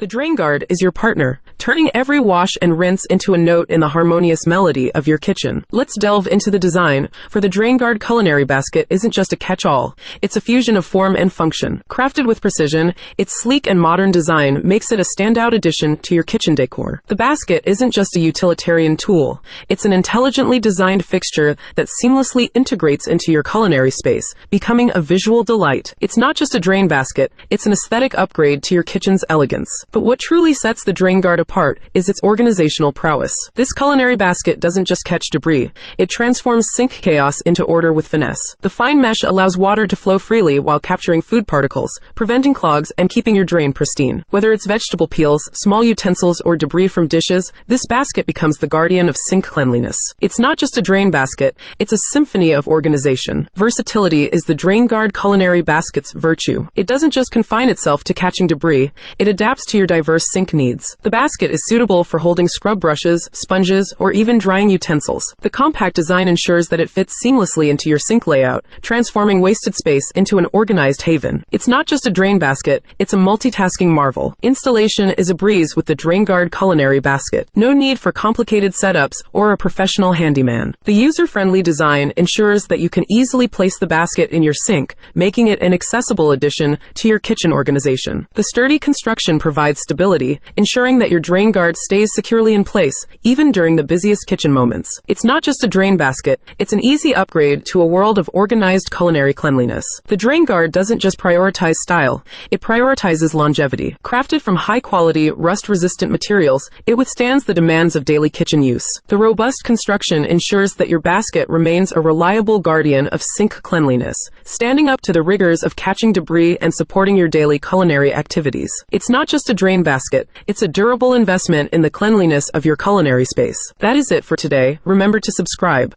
The drain guard is your partner, turning every wash and rinse into a note in the harmonious melody of your kitchen. Let's delve into the design, for the drain guard culinary basket isn't just a catch-all, it's a fusion of form and function. Crafted with precision, its sleek and modern design makes it a standout addition to your kitchen decor. The basket isn't just a utilitarian tool, it's an intelligently designed fixture that seamlessly integrates into your culinary space, becoming a visual delight. It's not just a drain basket, it's an aesthetic upgrade to your kitchen's elegance. But what truly sets the drain guard apart is its organizational prowess. This culinary basket doesn't just catch debris, it transforms sink chaos into order with finesse. The fine mesh allows water to flow freely while capturing food particles, preventing clogs and keeping your drain pristine. Whether it's vegetable peels, small utensils, or debris from dishes, this basket becomes the guardian of sink cleanliness. It's not just a drain basket, it's a symphony of organization. Versatility is the drain guard culinary basket's virtue. It doesn't just confine itself to catching debris, it adapts to your diverse sink needs. The basket is suitable for holding scrub brushes, sponges, or even drying utensils. The compact design ensures that it fits seamlessly into your sink layout, transforming wasted space into an organized haven. It's not just a drain basket, it's a multitasking marvel. Installation is a breeze with the drain guard culinary basket. No need for complicated setups or a professional handyman. The user-friendly design ensures that you can easily place the basket in your sink, making it an accessible addition to your kitchen organization. The sturdy construction provides stability, ensuring that your drain guard stays securely in place, even during the busiest kitchen moments. It's not just a drain basket, it's an easy upgrade to a world of organized culinary cleanliness. The drain guard doesn't just prioritize style, it prioritizes longevity. Crafted from high-quality, rust-resistant materials, it withstands the demands of daily kitchen use. The robust construction ensures that your basket remains a reliable guardian of sink cleanliness, standing up to the rigors of catching debris and supporting your daily culinary activities. It's not just a drain basket, it's a durable investment in the cleanliness of your culinary space. That is it for today. Remember to subscribe.